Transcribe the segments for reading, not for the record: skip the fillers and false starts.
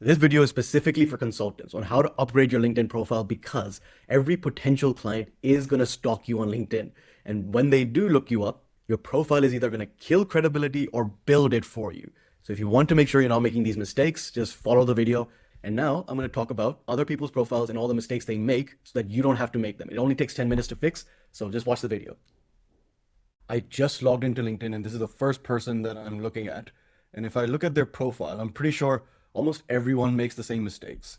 This video is specifically for consultants on how to upgrade your LinkedIn profile because every potential client is going to stalk you on LinkedIn. And when they do look you up, your profile is either going to kill credibility or build it for you. So if you want to make sure you're not making these mistakes, just follow the video. And now I'm going to talk about other people's profiles and all the mistakes they make so that you don't have to make them. It only takes 10 minutes to fix. So just watch the video. I just logged into LinkedIn and this is the first person that I'm looking at. And if I look at their profile, I'm pretty sure almost everyone makes the same mistakes.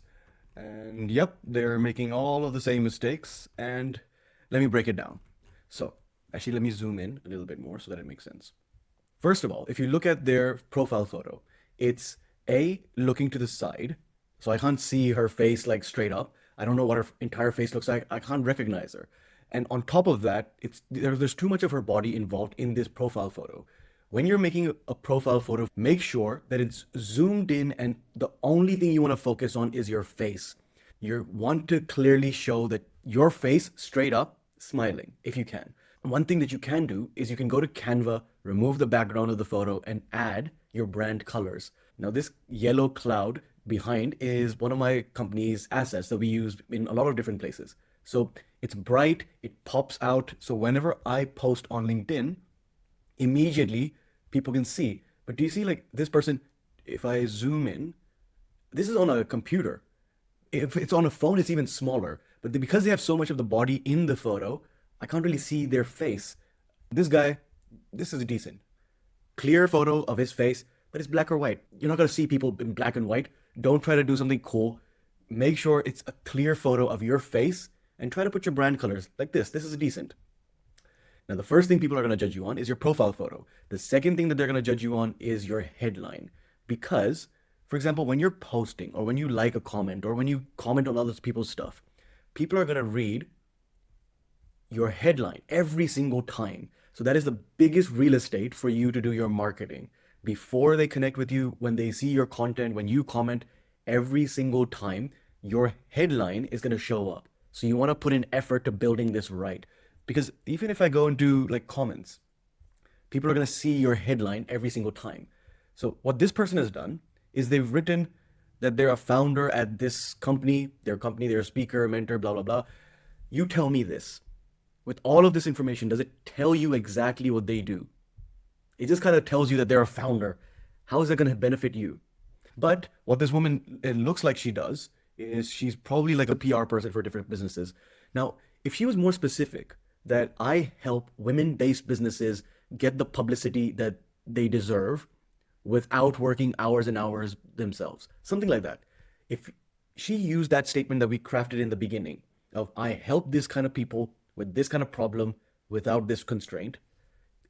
And yep, they're making all of the same mistakes. And let me break it down. So actually, let me zoom in a little bit more so that it makes sense. First of all, if you look at their profile photo, it's A, looking to the side. So I can't see her face like straight up. I don't know what her entire face looks like. I can't recognize her. And on top of that, there's too much of her body involved in this profile photo. When you're making a profile photo, make sure that it's zoomed in and the only thing you want to focus on is your face. You want to clearly show that your face straight up smiling if you can. One thing that you can do is you can go to Canva, remove the background of the photo and add your brand colors. Now this yellow cloud behind is one of my company's assets that we use in a lot of different places. So it's bright, it pops out. So whenever I post on LinkedIn, immediately people can see. But do you see like this person, if I zoom in, this is on a computer. If it's on a phone, it's even smaller. But because they have so much of the body in the photo, I can't really see their face. This guy, this is a decent. Clear photo of his face, but it's black or white. You're not gonna see people in black and white. Don't try to do something cool. Make sure it's a clear photo of your face and try to put your brand colors like this. This is a decent. Now, the first thing people are going to judge you on is your profile photo. The second thing that they're going to judge you on is your headline. Because, for example, when you're posting or when you like a comment or when you comment on other people's stuff, people are going to read your headline every single time. So that is the biggest real estate for you to do your marketing. Before they connect with you, when they see your content, when you comment, every single time, your headline is going to show up. So you want to put in effort to building this right. Because even if I go and do like comments, people are going to see your headline every single time. So what this person has done is they've written that they're a founder at this company, they're a speaker, mentor, blah, blah, blah. You tell me this. With all of this information, does it tell you exactly what they do? It just kind of tells you that they're a founder. How is that going to benefit you? But what this woman, it looks like she does, is she's probably like a PR person for different businesses. Now, if she was more specific, that I help women-based businesses get the publicity that they deserve without working hours and hours themselves. Something like that. If she used that statement that we crafted in the beginning of I help this kind of people with this kind of problem without this constraint.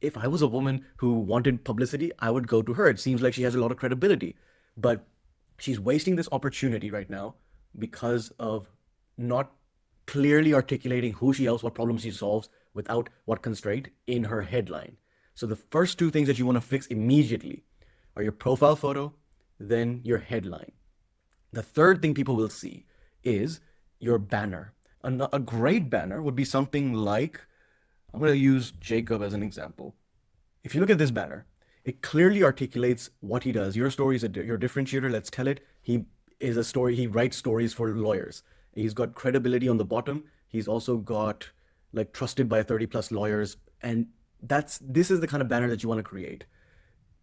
If I was a woman who wanted publicity, I would go to her. It seems like she has a lot of credibility, but she's wasting this opportunity right now because of not clearly articulating who she is, what problems she solves, without what constraint in her headline. So the first two things that you want to fix immediately are your profile photo, then your headline. The third thing people will see is your banner. A great banner would be something like, I'm going to use Jacob as an example. If you look at this banner, it clearly articulates what he does. Your story is your differentiator. Let's tell it. He writes stories for lawyers. He's got credibility on the bottom. He's also got like trusted by 30 plus lawyers. And this is the kind of banner that you want to create.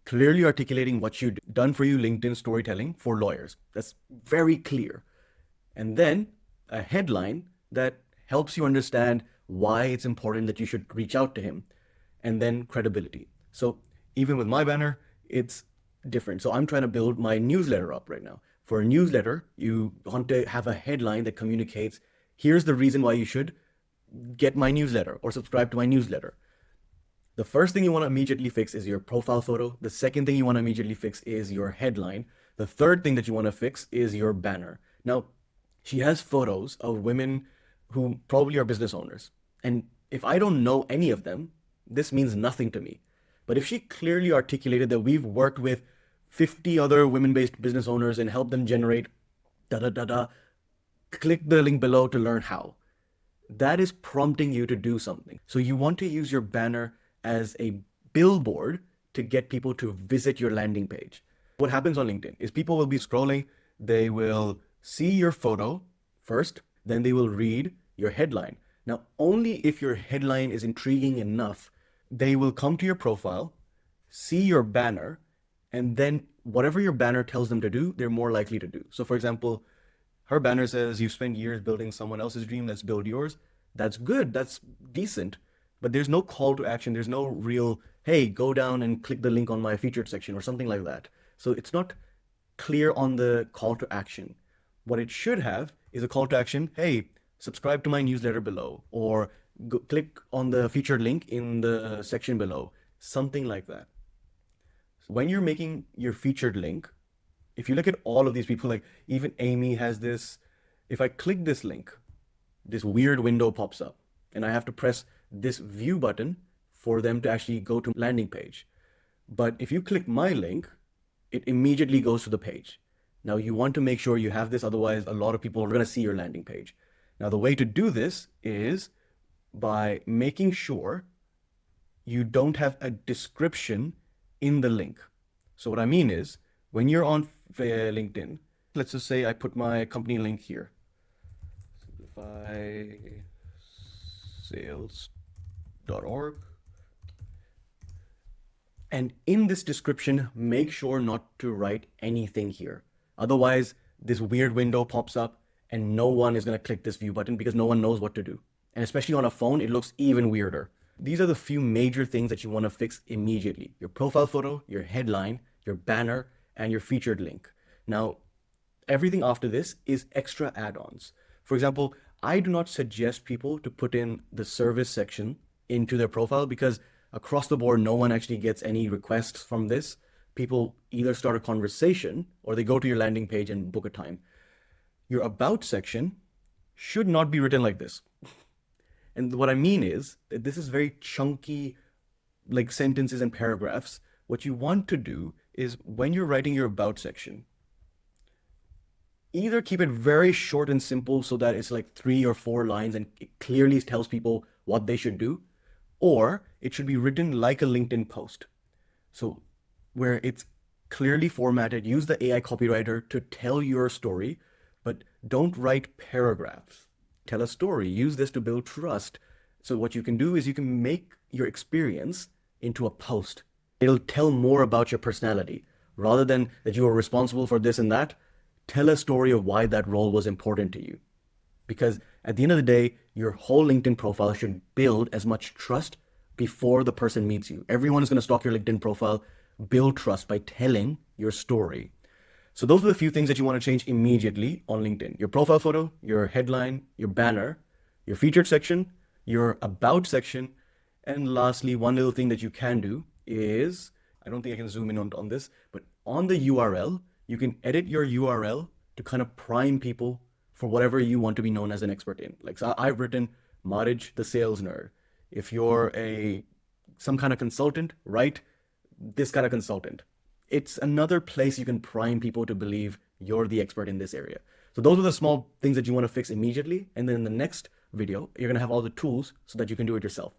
Clearly articulating what you've done for you, LinkedIn storytelling for lawyers. That's very clear. And then a headline that helps you understand why it's important that you should reach out to him. And then credibility. So even with my banner, it's different. So I'm trying to build my newsletter up right now. For a newsletter, you want to have a headline that communicates, here's the reason why you should get my newsletter or subscribe to my newsletter. The first thing you want to immediately fix is your profile photo. The second thing you want to immediately fix is your headline. The third thing that you want to fix is your banner. Now, she has photos of women who probably are business owners. And if I don't know any of them, this means nothing to me. But if she clearly articulated that we've worked with 50 other women-based business owners and helped them generate da-da-da-da, click the link below to learn how. That is prompting you to do something. So you want to use your banner as a billboard to get people to visit your landing page. What happens on LinkedIn is people will be scrolling, They will see your photo first, then they will read your headline. Now, only if your headline is intriguing enough, they will come to your profile, see your banner, and then whatever your banner tells them to do, they're more likely to do. So, for example, her banner says, "You've spent years building someone else's dream, let's build yours." That's good, that's decent, but there's no call to action. There's no real, hey, go down and click the link on my featured section or something like that. So it's not clear on the call to action. What it should have is a call to action, hey, subscribe to my newsletter below, or click on the featured link in the section below, something like that. When you're making your featured link, if you look at all of these people, like even Amy has this, if I click this link, this weird window pops up and I have to press this view button for them to actually go to landing page. But if you click my link, it immediately goes to the page. Now you want to make sure you have this, otherwise a lot of people are going to see your landing page. Now the way to do this is by making sure you don't have a description in the link. So what I mean is, when you're on LinkedIn, let's just say I put my company link here. Simplifysales.org. And in this description, make sure not to write anything here. Otherwise, this weird window pops up and no one is going to click this view button because no one knows what to do. And especially on a phone, it looks even weirder. These are the few major things that you want to fix immediately: your profile photo, your headline, your banner, and your featured link. Now, everything after this is extra add-ons. For example, I do not suggest people to put in the service section into their profile because across the board, no one actually gets any requests from this. People either start a conversation or they go to your landing page and book a time. Your about section should not be written like this. And what I mean is that this is very chunky, like sentences and paragraphs. What you want to do is when you're writing your about section, either keep it very short and simple so that it's like 3 or 4 lines and it clearly tells people what they should do, or it should be written like a LinkedIn post. So where it's clearly formatted, use the AI copywriter to tell your story, but don't write paragraphs. Tell a story, use this to build trust. So what you can do is you can make your experience into a post. It'll tell more about your personality. Rather than that you are responsible for this and that, tell a story of why that role was important to you. Because at the end of the day, your whole LinkedIn profile should build as much trust before the person meets you. Everyone is going to stalk your LinkedIn profile. Build trust by telling your story. So those are the few things that you want to change immediately on LinkedIn: your profile photo, your headline, your banner, your featured section, your about section. And lastly, one little thing that you can do is, I don't think I can zoom in on this, but on the URL, you can edit your URL to kind of prime people for whatever you want to be known as an expert in. Like, so I've written Marij, the sales nerd. If you're some kind of consultant, write this kind of consultant. It's another place you can prime people to believe you're the expert in this area. So those are the small things that you want to fix immediately. And then in the next video, you're going to have all the tools so that you can do it yourself.